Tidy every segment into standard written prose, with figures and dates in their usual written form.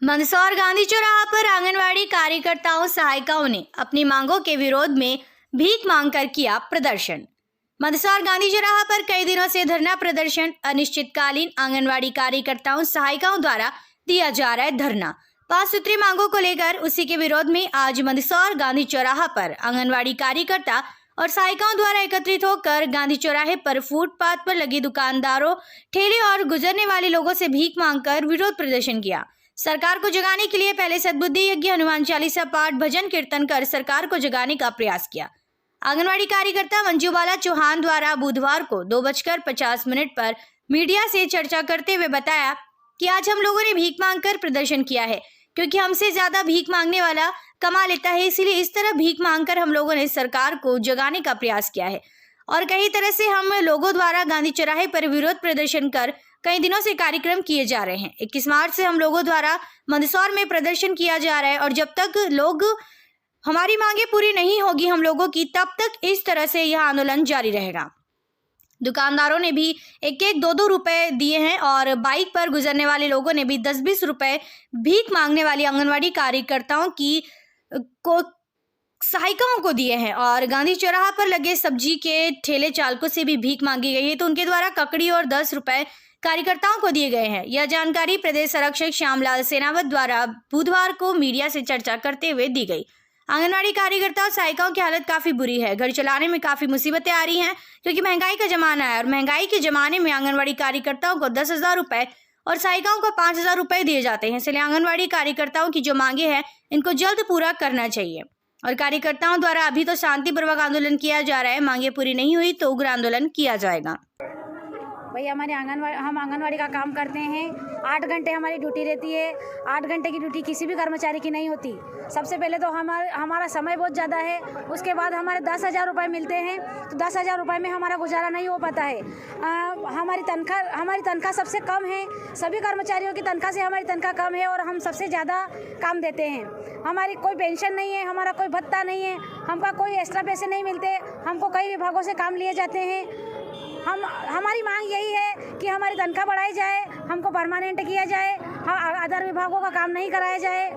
मंदसौर गांधी चौराहा पर आंगनवाड़ी कार्यकर्ताओं सहायिकाओं ने अपनी मांगों के विरोध में भीख मांगकर किया प्रदर्शन। मंदसौर गांधी चौराहा पर कई दिनों से धरना प्रदर्शन अनिश्चितकालीन आंगनवाड़ी कार्यकर्ताओं सहायिकाओं द्वारा दिया जा रहा है धरना 5 सूत्री मांगों को लेकर। उसी के विरोध में आज मंदसौर गांधी चौराहा पर आंगनवाड़ी कार्यकर्ता और सहायिकाओं द्वारा एकत्रित होकर गांधी चौराहे पर फुटपाथ पर लगी दुकानदारों, ठेले और गुजरने वाले लोगों से भीख मांगकर विरोध प्रदर्शन किया। सरकार को जगाने के लिए पहले सद्बुद्धि यज्ञ, हनुमान चालीसा पाठ, भजन कीर्तन कर सरकार को जगाने का प्रयास किया। आंगनवाड़ी कार्यकर्ता मंजूबाला चौहान द्वारा बुधवार को 2:50 पर मीडिया से चर्चा करते हुए बताया कि आज हम लोगों ने भीख मांगकर प्रदर्शन किया है, क्योंकि हमसे ज्यादा भीख मांगने वाला कमा लेता है। इसीलिए इस तरह भीख मांगकर हम लोगों ने सरकार को जगाने का प्रयास किया है और कई तरह से हम लोगों द्वारा गांधी चौराहे पर विरोध प्रदर्शन कर कई दिनों से कार्यक्रम किए जा रहे हैं। 21 मार्च से हम लोगों द्वारा मंदसौर में प्रदर्शन किया जा रहा है और जब तक लोग हमारी मांगे पूरी नहीं होगी हम लोगों की, तब तक इस तरह से यह आंदोलन जारी रहेगा। दुकानदारों ने भी 1-1, 2-2 रुपए दिए हैं और बाइक पर गुजरने वाले लोगों ने भी 10-20 रुपए भीख मांगने वाली आंगनवाड़ी कार्यकर्ताओं की को सहायिकाओं को दिए हैं और गांधी चौराहा पर लगे सब्जी के ठेले चालकों से भी भीख मांगी गई है, तो उनके द्वारा ककड़ी और 10 रुपए कार्यकर्ताओं को दिए गए हैं। यह जानकारी प्रदेश संरक्षक श्यामलाल सेनावत द्वारा बुधवार को मीडिया से चर्चा करते हुए दी गई। आंगनवाड़ी कार्यकर्ता और सहायिकाओं की हालत काफी बुरी है। घर चलाने में काफी मुसीबतें आ रही हैं, क्योंकि महंगाई का जमाना है और महंगाई के जमाने में आंगनवाड़ी कार्यकर्ताओं को 10,000 रुपए और सहायिकाओं को 5,000 रुपए दिए जाते हैं। इसलिए आंगनवाड़ी कार्यकर्ताओं की जो मांगे हैं इनको जल्द पूरा करना चाहिए और कार्यकर्ताओं द्वारा अभी तो शांतिपूर्वक आंदोलन किया जा रहा है, मांगे पूरी नहीं हुई तो उग्र आंदोलन किया जाएगा। भैया हम आंगनवाड़ी का काम करते हैं। 8 घंटे हमारी ड्यूटी रहती है। 8 घंटे की ड्यूटी किसी भी कर्मचारी की नहीं होती। सबसे पहले तो हमारा समय बहुत ज़्यादा है, उसके बाद हमारे 10,000 रुपये मिलते हैं, तो 10,000 रुपये में हमारा गुजारा नहीं हो पाता है। हमारी तनख्वाह सबसे कम है। सभी कर्मचारियों की तनख्वाह से हमारी तनख्वाह कम है और हम सबसे ज़्यादा काम देते हैं। हमारी कोई पेंशन नहीं है, हमारा कोई भत्ता नहीं है, हमका कोई एक्स्ट्रा पैसे नहीं मिलते। हमको कई विभागों से काम लिए जाते हैं। हमारी मांग यही है कि हमारी तनख्वाह बढ़ाई जाए, हमको परमानेंट किया जाए, अदर विभागों का काम नहीं कराया जाए।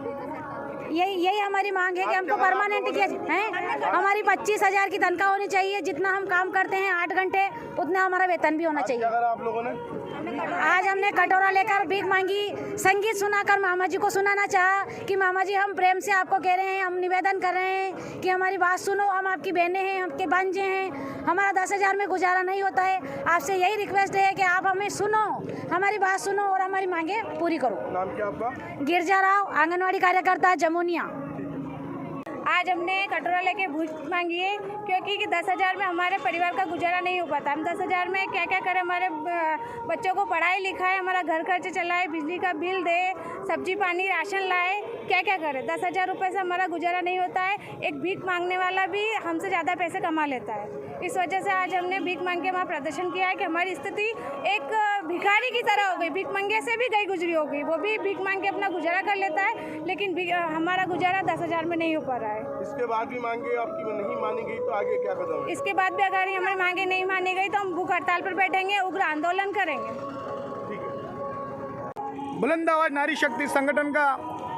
यही हमारी मांग है कि हमको परमानेंट किया जाए। हमारी 25,000 की तनख्वाह होनी चाहिए। जितना हम काम करते हैं 8 घंटे, उतना हमारा वेतन भी होना चाहिए। आप लोगों ने आज हमने कटोरा लेकर भीख मांगी, संगीत सुनाकर मामा जी को सुनाना चाहा कि मामा जी हम प्रेम से आपको कह रहे हैं, हम निवेदन कर रहे हैं कि हमारी बात सुनो, हम आपकी बहनें हैं, आपके भांजे हैं, हमारा 10,000 में गुजारा नहीं होता है। आपसे यही रिक्वेस्ट है कि आप हमें सुनो, हमारी बात सुनो और हमारी मांगे पूरी करो। नाम क्या आपका? गिरजा राव, आंगनवाड़ी कार्यकर्ता, जमुनिया। आज हमने कटोरा लेके भीख मांगी है, क्योंकि 10,000 में हमारे परिवार का गुजारा नहीं हो पाता। हम 10,000 में क्या क्या करें, हमारे बच्चों को पढ़ाई लिखाए, हमारा घर खर्च चलाए, बिजली का बिल दे, सब्जी पानी राशन लाए, क्या क्या करें। 10,000 रुपये से हमारा गुजारा नहीं होता है। एक भीख मांगने वाला भी हमसे ज़्यादा पैसे कमा लेता है। इस वजह से आज हमने भीख मांग के वहाँ प्रदर्शन किया है कि हमारी स्थिति एक भिखारी की तरह हो गई। भीख मांगे से भी गई गुजरी हो गई। वो भी भीख मांग के अपना गुजारा कर लेता है, लेकिन हमारा गुजारा 10,000 में नहीं हो पा रहा है। इसके बाद भी मांगे आपकी नहीं मानी गई तो आगे क्या कदम? इसके बाद भी अगर हमारी मांगे नहीं मानी गई तो हम भूख हड़ताल पर बैठेंगे, उग्र आंदोलन करेंगे। बुलंद आवाज नारी शक्ति संगठन का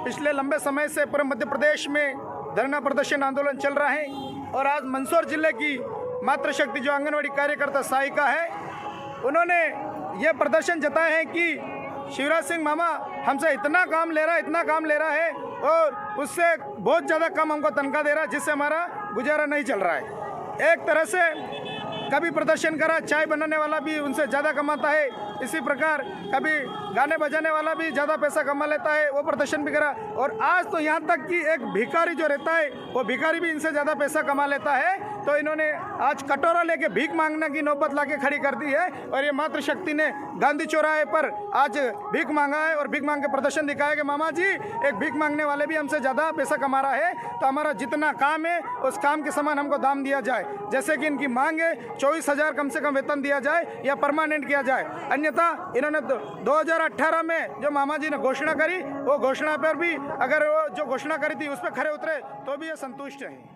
पिछले लंबे समय से पूरे मध्य प्रदेश में धरना प्रदर्शन आंदोलन चल रहा है और आज मंदसौर जिले की मातृशक्ति जो आंगनवाड़ी कार्यकर्ता सहायिका है, उन्होंने ये प्रदर्शन जताया है कि शिवराज सिंह मामा हमसे इतना काम ले रहा है और उससे बहुत ज़्यादा कम हमको तनख्वाह दे रहा है, जिससे हमारा गुजारा नहीं चल रहा है। एक तरह से कभी प्रदर्शन करा, चाय बनाने वाला भी उनसे ज़्यादा कमाता है, इसी प्रकार कभी गाने बजाने वाला भी ज़्यादा पैसा कमा लेता है, वो प्रदर्शन भी करा। और आज तो यहाँ तक कि एक भिखारी जो रहता है वो भिखारी भी इनसे ज़्यादा पैसा कमा लेता है। तो इन्होंने आज कटोरा लेके भीख मांगने की नौबत लाके खड़ी कर दी है और ये मातृशक्ति ने गांधी चौराहे पर आज भीख मांगा है और भीख मांग के प्रदर्शन दिखाया कि मामा जी एक भीख मांगने वाले भी हमसे ज़्यादा पैसा कमा रहा है, तो हमारा जितना काम है उस काम के समान हमको दाम दिया जाए। जैसे कि इनकी मांग है 24,000 कम से कम वेतन दिया जाए या परमानेंट किया जाए। अन्यथा इन्होंने 2018 में जो मामा जी ने घोषणा करी, वो घोषणा पर भी अगर वो जो घोषणा करी थी उस पर खरे उतरे तो भी ये संतुष्ट है।